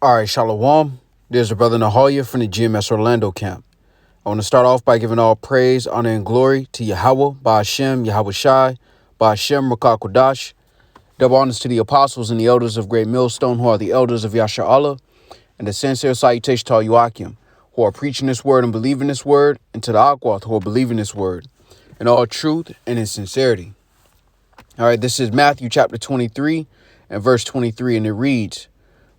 All right, Shalom. There's a brother Nahalia from the GMS Orlando camp. I want to start off by giving all praise, honor, and glory to Yahweh, Ba'ashem, Yahweh Shai, Ba'ashem, Rakah Kodash. Double honors to the apostles and the elders of Great Millstone, who are the elders of Yasha Allah, and a sincere salutation to all Yuakim, who are preaching this word and believing this word, and to the Akwath, who are believing this word, in all truth and in sincerity. All right, this is Matthew chapter 23 and verse 23, and it reads,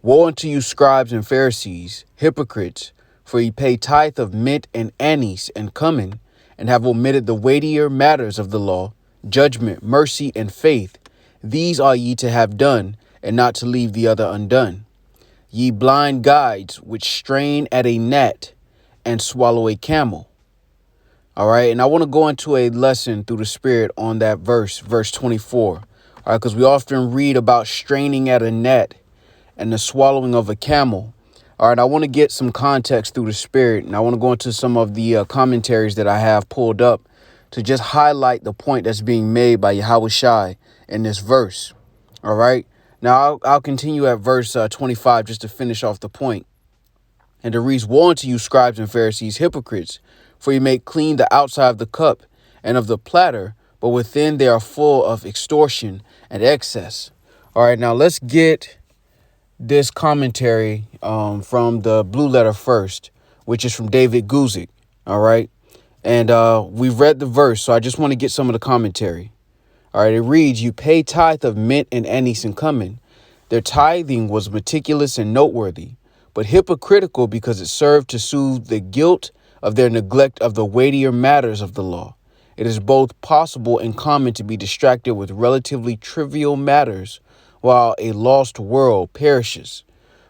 Woe unto you, scribes and Pharisees, hypocrites, for ye pay tithe of mint and anise and cumin, and have omitted the weightier matters of the law, judgment, mercy, and faith. These are ye to have done, and not to leave the other undone. Ye blind guides, which strain at a gnat and swallow a camel. All right, and I want to go into a lesson through the Spirit on that verse 24. All right, because we often read about straining at a gnat and the swallowing of a camel. All right, I want to get some context through the Spirit, and I want to go into some of the commentaries that I have pulled up to just highlight the point that's being made by Yahweh Shai in this verse. All right, now I'll continue at verse 25 just to finish off the point. And it reads, Woe unto you, scribes and Pharisees, hypocrites, for you make clean the outside of the cup and of the platter, but within they are full of extortion and excess. All right, now let's get this commentary from the Blue Letter first, which is from David Guzik. All right. And we've read the verse, so I just want to get some of the commentary. All right. It reads, You pay tithe of mint and anise and cumin. Their tithing was meticulous and noteworthy, but hypocritical because it served to soothe the guilt of their neglect of the weightier matters of the law. It is both possible and common to be distracted with relatively trivial matters while a lost world perishes.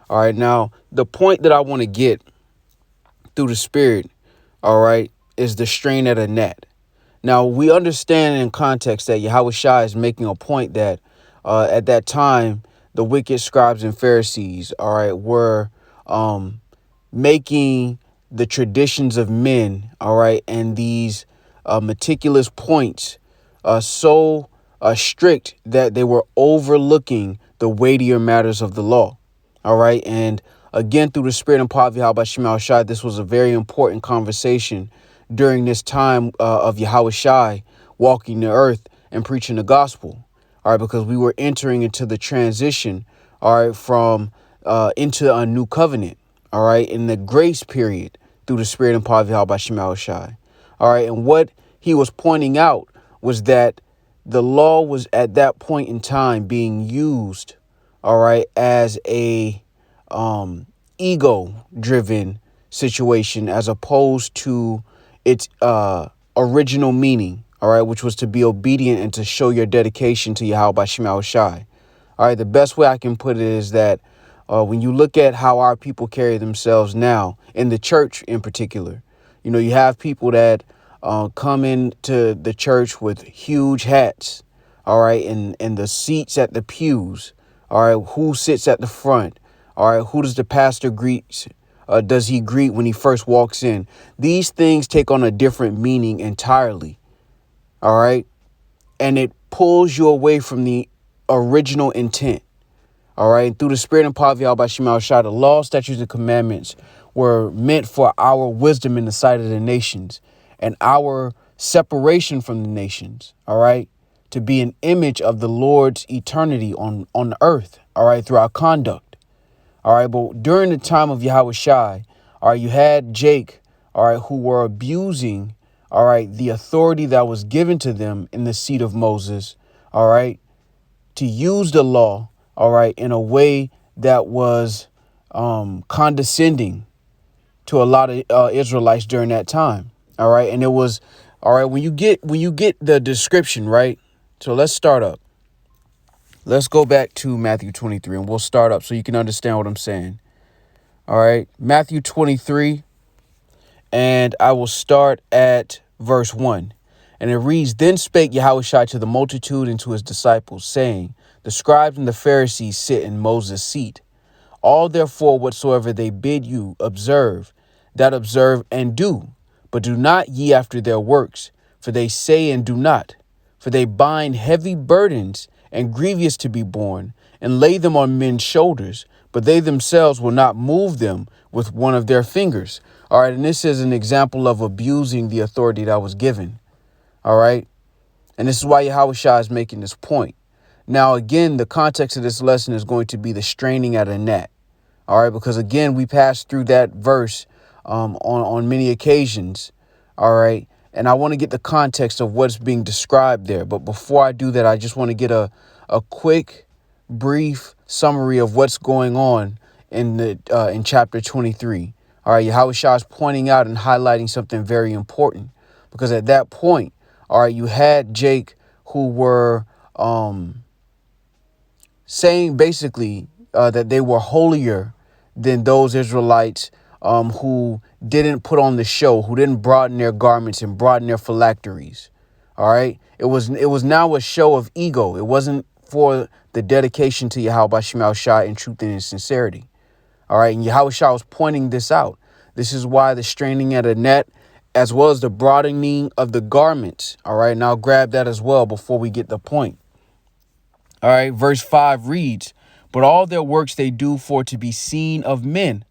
All right, now the point that I want to get through the Spirit, all right, is the strain at a gnat. Now, we understand in context that Yahweh Shai is making a point that at that time, the wicked scribes and Pharisees, all right, were making the traditions of men, all right, and these meticulous points so strict that they were overlooking the weightier matters of the law. All right. And again, through the Spirit and power of Yahweh Shai Shai, this was a very important conversation during this time of Yahweh Shai walking the earth and preaching the gospel. All right. Because we were entering into the transition, all right, from into a new covenant. All right. In the grace period through the Spirit and power of Yahweh Shai. All right. And what he was pointing out was that the law was at that point in time being used, all right, as a ego-driven situation as opposed to its original meaning, all right, which was to be obedient and to show your dedication to Yahweh Shai. All right, the best way I can put it is that when you look at how our people carry themselves now, in the church in particular, you know, you have people that come into the church with huge hats, all right, and the seats at the pews, all right, who sits at the front, all right, who does the pastor greet? Does he greet when he first walks in? These things take on a different meaning entirely, all right, and it pulls you away from the original intent, all right, and through the Spirit and power of Yahweh Shai, the law, statutes, and commandments were meant for our wisdom in the sight of the nations and our separation from the nations, all right, to be an image of the Lord's eternity on earth, all right, through our conduct, all right. But during the time of Yahweh Shai, all right, you had Jake, all right, who were abusing, all right, the authority that was given to them in the seat of Moses, all right, to use the law, all right, in a way that was condescending to a lot of Israelites during that time. All right. And it was all right. When you get the description, right. So let's start up. Let's go back to Matthew 23 and we'll start up so you can understand what I'm saying. All right. Matthew 23. And I will start at verse 1. And it reads, Then spake Yahweh Shai to the multitude and to his disciples, saying, The scribes and the Pharisees sit in Moses' seat. All therefore whatsoever they bid you observe, that observe and do. But do not ye after their works, for they say and do not. For they bind heavy burdens and grievous to be borne, and lay them on men's shoulders, but they themselves will not move them with one of their fingers. All right. And this is an example of abusing the authority that was given. All right. And this is why Yahushua is making this point. Now, again, the context of this lesson is going to be the straining at a gnat. All right. Because, again, we passed through that verse on many occasions. All right. And I want to get the context of what's being described there. But before I do that, I just want to get a quick, brief summary of what's going on in chapter 23. All right. Yahushua is pointing out and highlighting something very important, because at that point, all right, you had Jake who were saying basically that they were holier than those Israelites who didn't put on the show, who didn't broaden their garments and broaden their phylacteries. All right. It was now a show of ego. It wasn't for the dedication to Yahweh Shema Shai in truth and in sincerity. All right. And Yahweh Shai was pointing this out. This is why the straining at a net, as well as the broadening of the garments. All right. And I'll grab that as well before we get the point. All right. Verse 5 reads, "But all their works they do for to be seen of men.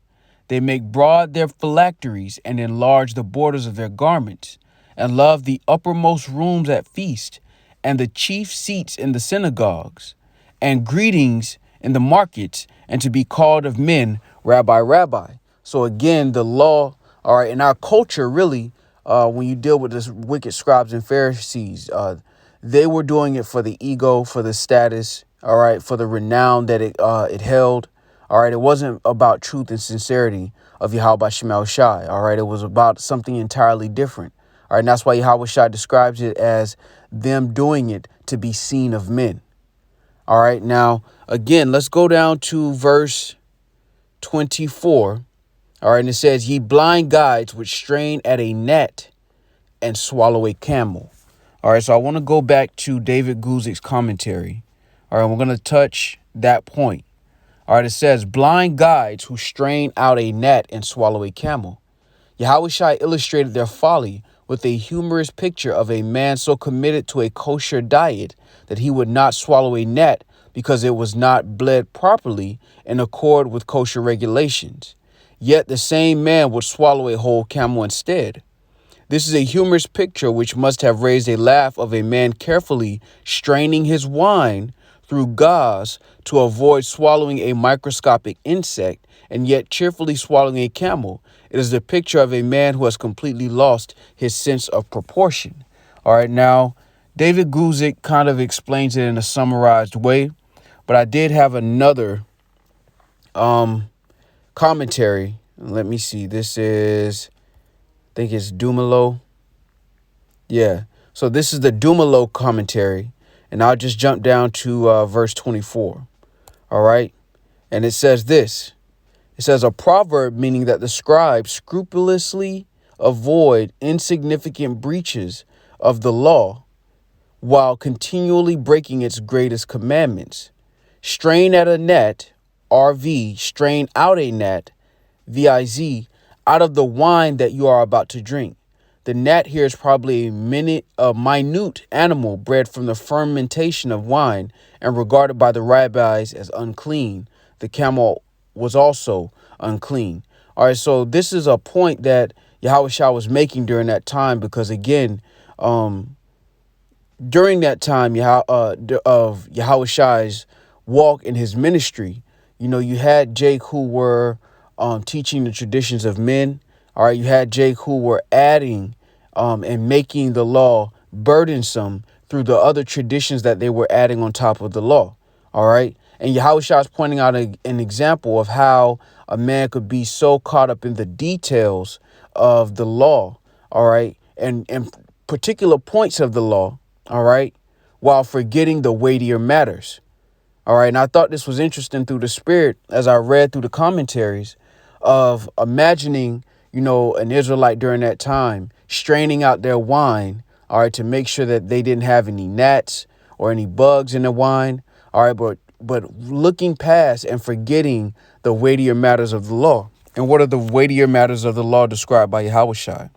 They make broad their phylacteries and enlarge the borders of their garments, and love the uppermost rooms at feast, and the chief seats in the synagogues, and greetings in the markets, and to be called of men, Rabbi, Rabbi." So again, the law, all right, in our culture, really, when you deal with this wicked scribes and Pharisees, they were doing it for the ego, for the status, all right, for the renown that it held. All right, it wasn't about truth and sincerity of Yahweh Shema Shai. All right, it was about something entirely different. All right, and that's why Yahweh Shai describes it as them doing it to be seen of men. All right, now, again, let's go down to verse 24. All right, and it says, "Ye blind guides which strain at a gnat and swallow a camel." All right, so I want to go back to David Guzik's commentary. All right, we're going to touch that point. All right, it says, "Blind guides who strain out a gnat and swallow a camel." Yahweh Shai illustrated their folly with a humorous picture of a man so committed to a kosher diet that he would not swallow a gnat because it was not bled properly in accord with kosher regulations. Yet the same man would swallow a whole camel instead. This is a humorous picture which must have raised a laugh of a man carefully straining his wine through gauze to avoid swallowing a microscopic insect and yet cheerfully swallowing a camel. It is the picture of a man who has completely lost his sense of proportion. All right, now, David Guzik kind of explains it in a summarized way, but I did have another commentary. Let me see. This is, I think it's Dumelo. Yeah. So this is the Dumelo commentary, and I'll just jump down to verse 24. All right. And it says this. It says, "A proverb, meaning that the scribes scrupulously avoid insignificant breaches of the law while continually breaking its greatest commandments. Strain at a net, RV, strain out a gnat, VIZ, out of the wine that you are about to drink. The gnat here is probably a minute animal bred from the fermentation of wine and regarded by the rabbis as unclean. The camel was also unclean." All right, so this is a point that Yahweh Shah was making during that time, because, again, during that time of Yahweh Shai's walk in his ministry, you know, you had Jake who were teaching the traditions of men. All right, you had Jake who were adding and making the law burdensome through the other traditions that they were adding on top of the law. All right. And Yahweh Shah is pointing out an example of how a man could be so caught up in the details of the law. All right. And particular points of the law. All right. While forgetting the weightier matters. All right. And I thought this was interesting through the spirit as I read through the commentaries of imagining, you know, an Israelite during that time straining out their wine, all right, to make sure that they didn't have any gnats or any bugs in the wine. All right. But looking past and forgetting the weightier matters of the law. And what are the weightier matters of the law described by Yahweh Shai?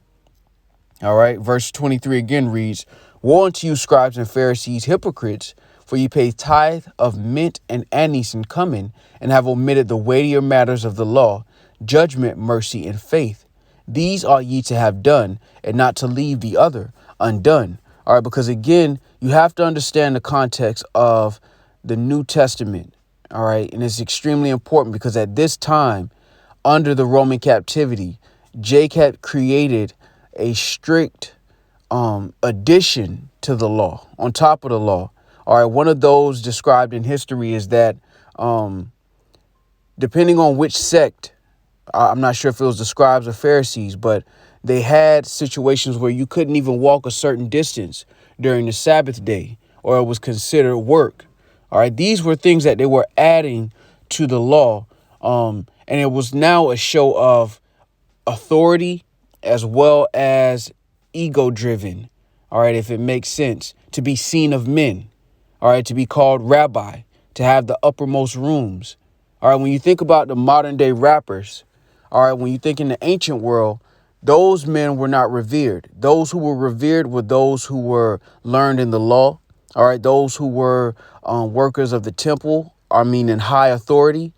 All right. Verse 23 again reads, "Woe unto you, scribes and Pharisees, hypocrites, For ye pay tithe of mint and anise in coming, and have omitted the weightier matters of the law, judgment, mercy, and faith. These ought ye to have done, and not to leave the other undone. All right, because again, you have to understand the context of the New Testament. All right, and it's extremely important because at this time, under the Roman captivity, Jake had created a strict addition to the law, on top of the law. All right, one of those described in history is that depending on which sect, I'm not sure if it was the scribes or Pharisees, but they had situations where you couldn't even walk a certain distance during the Sabbath day, or it was considered work. All right, these were things that they were adding to the law. And it was now a show of authority as well as ego driven. All right, if it makes sense, to be seen of men. All right, to be called rabbi, to have the uppermost rooms. All right, when you think about the modern day rappers, all right, when you think in the ancient world, those men were not revered. Those who were revered were those who were learned in the law. All right, those who were workers of the temple, in high authority.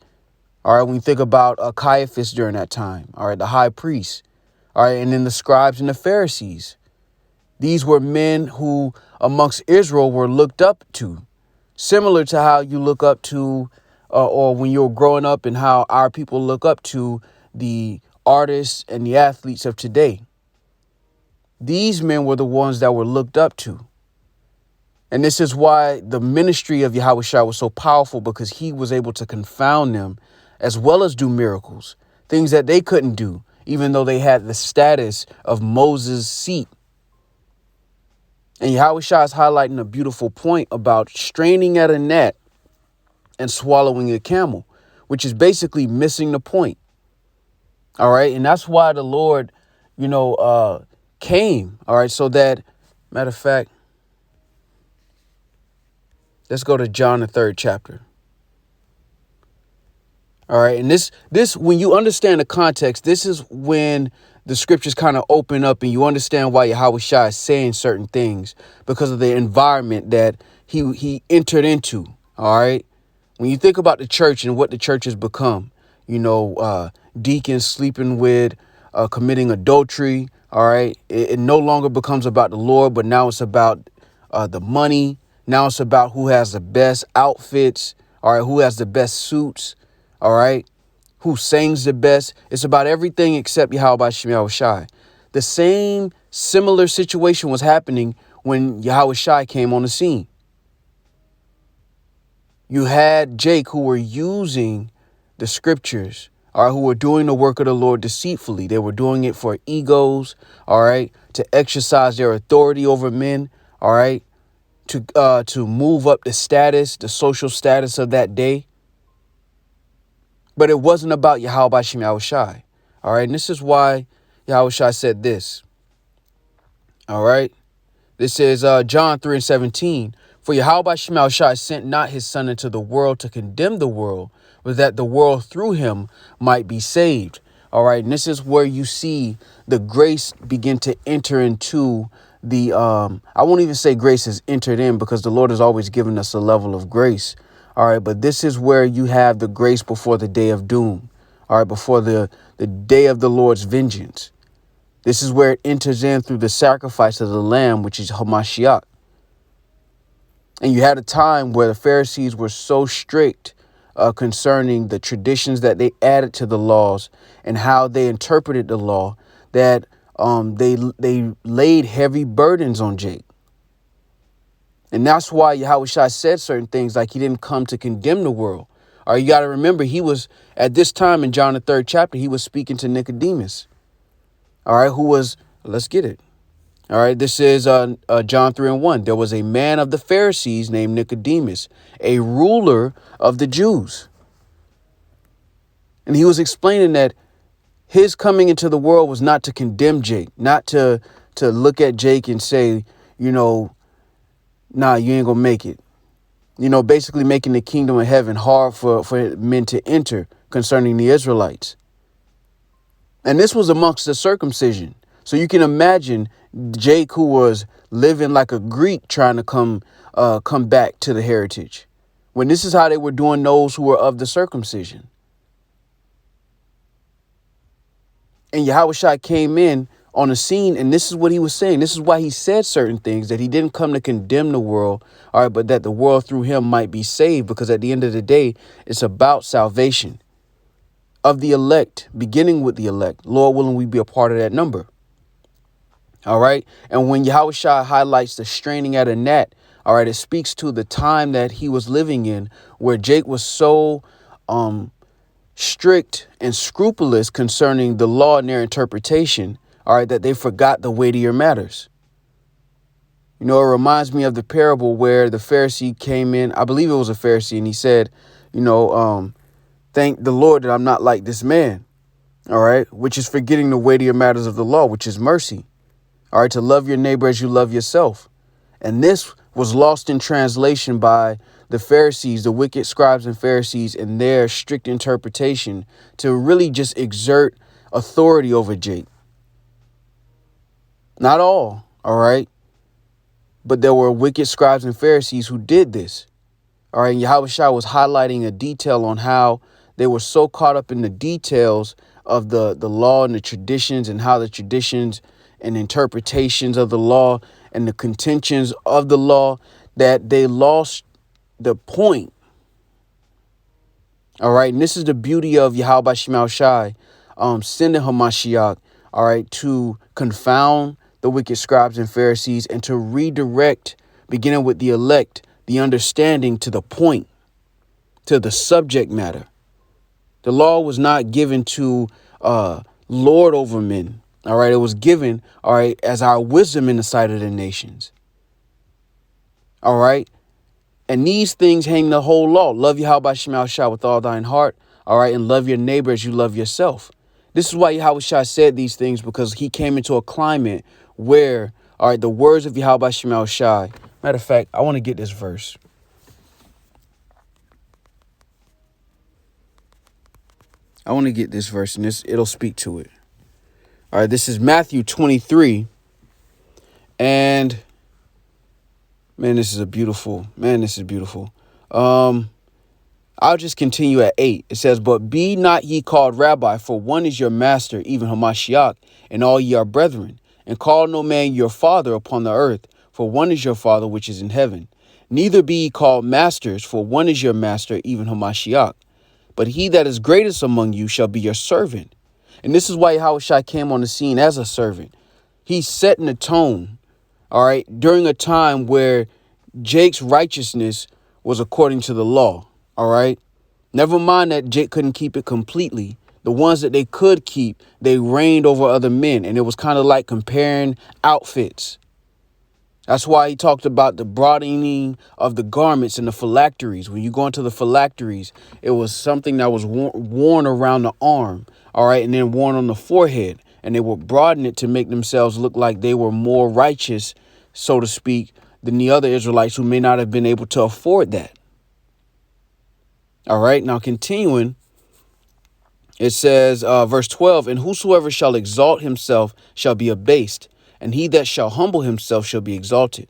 All right, when you think about Caiaphas during that time, all right, the high priest, all right, and then the scribes and the Pharisees. These were men who amongst Israel were looked up to, similar to how you look up to or when you're growing up and how our people look up to the artists and the athletes of today. These men were the ones that were looked up to. And this is why the ministry of Yahushua was so powerful, because he was able to confound them as well as do miracles, things that they couldn't do, even though they had the status of Moses' seat. And Yahushua is highlighting a beautiful point about straining at a gnat and swallowing a camel, which is basically missing the point. All right. And that's why the Lord, came. All right. So that, matter of fact, let's go to John, the 3rd chapter. All right. And this, when you understand the context, this is when the scriptures kind of open up and you understand why Yahushua is saying certain things, because of the environment that he entered into. All right. When you think about the church and what the church has become, deacons sleeping with, committing adultery. All right. It no longer becomes about the Lord, but now it's about the money. Now it's about who has the best outfits. All right. Who has the best suits. All right. Who sings the best. It's about everything except Yahushua. The same similar situation was happening when Yahushua came on the scene. You had Jake who were using the scriptures, or who were doing the work of the Lord deceitfully. They were doing it for egos, all right, to exercise their authority over men, all right, to move up the status, the social status of that day. But it wasn't about Yahushua. All right. And this is why Yahushua said this. All right. This is John 3:17. For Yahushua sent not his son into the world to condemn the world, but that the world through him might be saved. All right. And this is where you see the grace begin to enter into the I won't even say grace has entered in, because the Lord has always given us a level of grace. All right. But this is where you have the grace before the day of doom. All right. Before the day of the Lord's vengeance. This is where it enters in through the sacrifice of the lamb, which is Hamashiach. And you had a time where the Pharisees were so strict concerning the traditions that they added to the laws and how they interpreted the law, that they laid heavy burdens on Jake. And that's why Yahushua said certain things like he didn't come to condemn the world. Or you got to remember, he was at this time in John, the 3rd chapter, he was speaking to Nicodemus. All right, who was, let's get it. All right, this is John 3:1. There was a man of the Pharisees named Nicodemus, a ruler of the Jews. And he was explaining that his coming into the world was not to condemn Jake, not to look at Jake and say, nah, you ain't gonna make it. Basically making the kingdom of heaven hard for men to enter concerning the Israelites. And this was amongst the circumcision. So you can imagine Jake, who was living like a Greek, trying to come back to the heritage, when this is how they were doing those who were of the circumcision. And Yahushua came in on the scene, and this is what he was saying. This is why he said certain things, that he didn't come to condemn the world, all right, but that the world through him might be saved, because at the end of the day, it's about salvation of the elect, beginning with the elect. Lord willing, we be a part of that number. All right. And when Yahushua highlights the straining at a gnat, all right, it speaks to the time that he was living in, where Jake was so strict and scrupulous concerning the law and their interpretation, all right, that they forgot the weightier matters. You know, it reminds me of the parable where the Pharisee came in. I believe it was a Pharisee, and he said, you know, thank the Lord that I'm not like this man. All right, which is forgetting the weightier matters of the law, which is mercy. All right, to love your neighbor as you love yourself. And this was lost in translation by the Pharisees, the wicked scribes and Pharisees, and their strict interpretation to really just exert authority over Jake. Not all right, but there were wicked scribes and Pharisees who did this. All right, and Yahushua was highlighting a detail on how they were so caught up in the details of the law and the traditions, and how the traditions and interpretations of the law and the contentions of the law, that they lost the point. All right. And this is the beauty of Yahweh Shema Shai, sending Hamashiach, all right, to confound the wicked scribes and Pharisees, and to redirect, beginning with the elect, the understanding to the point, to the subject matter. The law was not given to lord over men. All right. It was given, all right, as our wisdom in the sight of the nations. All right. And these things hang the whole law. Love Yahweh Shema Shai with all thine heart. All right. And love your neighbor as you love yourself. This is why Yahweh Shai said these things, because he came into a climate where, all right, the words of Yahweh Shema Shai. Matter of fact, I want to get this verse. I want to get this verse, and it'll speak to it. All right, this is Matthew 23. And man, this is beautiful. I'll just continue at 8. It says, but be not ye called rabbi, for one is your master, even Hamashiach, and all ye are brethren. And call no man your father upon the earth, for one is your Father which is in heaven. Neither be ye called masters, for one is your master, even Hamashiach. But he that is greatest among you shall be your servant. And this is why Yahushua came on the scene as a servant. He's setting the tone, all right, during a time where Jake's righteousness was according to the law, all right? Never mind that Jake couldn't keep it completely. The ones that they could keep, they reigned over other men, and it was kind of like comparing outfits. That's why he talked about the broadening of the garments and the phylacteries. When you go into the phylacteries, it was something that was worn around the arm, all right, and then worn on the forehead. And they would broaden it to make themselves look like they were more righteous, so to speak, than the other Israelites who may not have been able to afford that. All right, now continuing, it says, verse 12, and whosoever shall exalt himself shall be abased, and he that shall humble himself shall be exalted.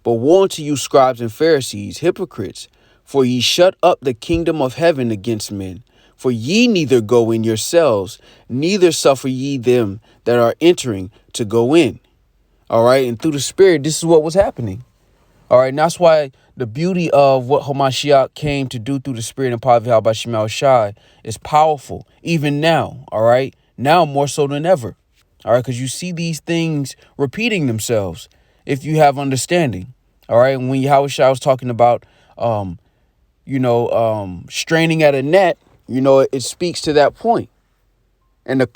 But woe unto you, scribes and Pharisees, hypocrites, for ye shut up the kingdom of heaven against men. For ye neither go in yourselves, neither suffer ye them that are entering to go in. All right. And through the Spirit, this is what was happening. All right. And that's why the beauty of what Hamashiach came to do through the Spirit and power of Yahweh Shema Shai is powerful, even now. All right. Now more so than ever. All right. Because you see these things repeating themselves if you have understanding. All right. And when Yahweh Shai was talking about, straining at a net, it speaks to that point. And the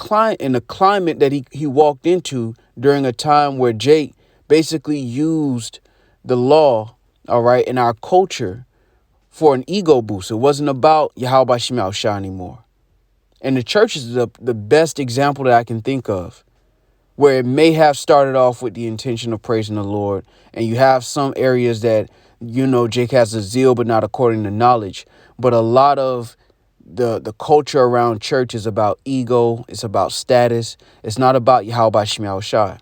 climate that he walked into during a time where Jake basically used the law, all right, in our culture for an ego boost. It wasn't about Yahweh Shema Shai anymore. And the church is the best example that I can think of, where it may have started off with the intention of praising the Lord. And you have some areas that, Jake has a zeal, but not according to knowledge. But a lot of the culture around church is about ego. It's about status. It's not about Yahweh Shem Yahushai.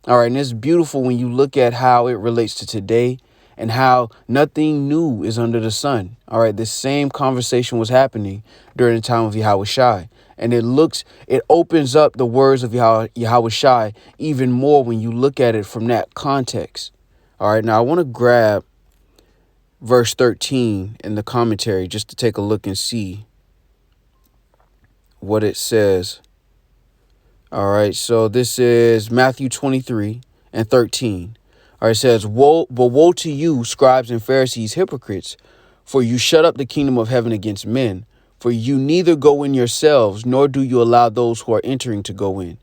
All right. And it's beautiful when you look at how it relates to today and how nothing new is under the sun. All right. This same conversation was happening during the time of Yahweh Shai. And it opens up the words of Yahweh Shai even more when you look at it from that context. All right. Now, I want to grab verse 13 in the commentary just to take a look and see what it says. All right. So this is Matthew 23 and 13. All right. It says, woe to you, scribes and Pharisees, hypocrites, for you shut up the kingdom of heaven against men. For you neither go in yourselves, nor do you allow those who are entering to go in.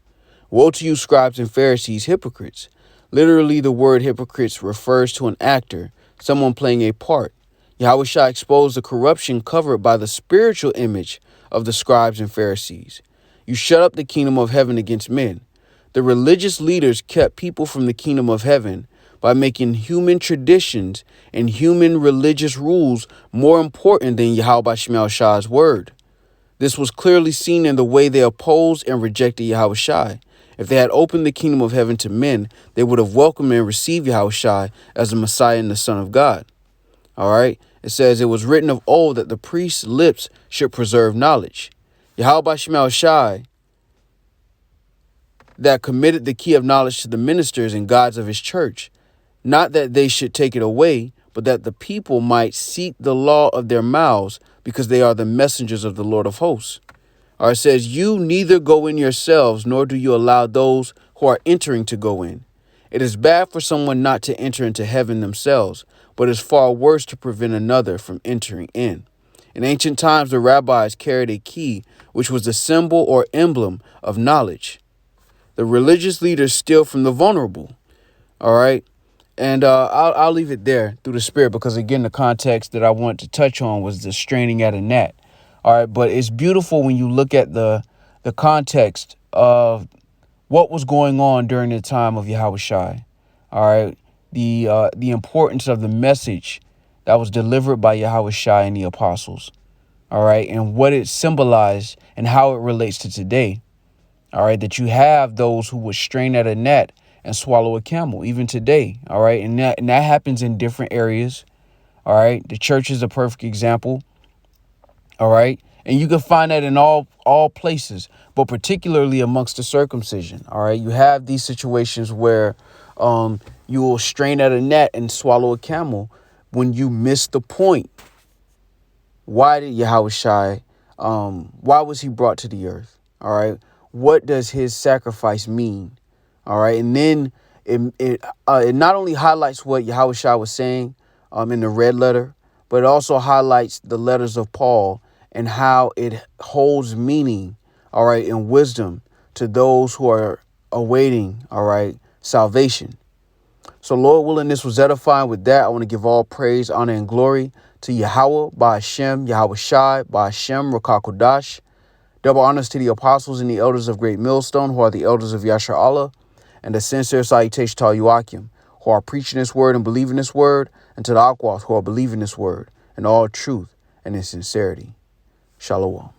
Woe to you, scribes and Pharisees, hypocrites. Literally, the word hypocrites refers to an actor, someone playing a part. Yahweh Shai exposed the corruption covered by the spiritual image of the scribes and Pharisees. You shut up the kingdom of heaven against men. The religious leaders kept people from the kingdom of heaven by making human traditions and human religious rules more important than Yahweh Shem Shai's word. This was clearly seen in the way they opposed and rejected Yahweh Shai. If they had opened the kingdom of heaven to men, they would have welcomed and received Yahweh Shai as the Messiah and the Son of God. All right. It says it was written of old that the priest's lips should preserve knowledge. Yahweh Shem Shai that committed the key of knowledge to the ministers and gods of his church. Not that they should take it away, but that the people might seek the law of their mouths, because they are the messengers of the Lord of hosts. Or it says, you neither go in yourselves, nor do you allow those who are entering to go in. It is bad for someone not to enter into heaven themselves, but it's far worse to prevent another from entering in. In ancient times, the rabbis carried a key, which was the symbol or emblem of knowledge. The religious leaders steal from the vulnerable. All right. And I'll leave it there through the spirit, because, again, the context that I want to touch on was the straining at a gnat. All right. But it's beautiful when you look at the context of what was going on during the time of Yahweh Shai. All right. The importance of the message that was delivered by Yahweh Shai and the apostles. All right. And what it symbolized and how it relates to today. All right. That you have those who would strain at a gnat and swallow a camel, even today. All right. And that happens in different areas. All right. The church is a perfect example. All right. And you can find that in all places, but particularly amongst the circumcision. All right. You have these situations where you will strain at a gnat and swallow a camel when you miss the point. Why did Yahweh Shai, why was he brought to the earth? All right. What does his sacrifice mean? All right. And then it not only highlights what Yahweh Shai was saying in the red letter, but it also highlights the letters of Paul and how it holds meaning. All right. And wisdom to those who are awaiting. All right. Salvation. So, Lord willing, this was edifying. With that, I want to give all praise, honor, and glory to Yahweh, by Hashem, Yahweh Shai, by Hashem, Rakakodash. Double honors to the apostles and the elders of Great Millstone, who are the elders of Yashar Allah, and a sincere salutation to all Yuakim, who are preaching this word and believing this word, and to the Akwath, who are believing this word in all truth and in sincerity. Shalom.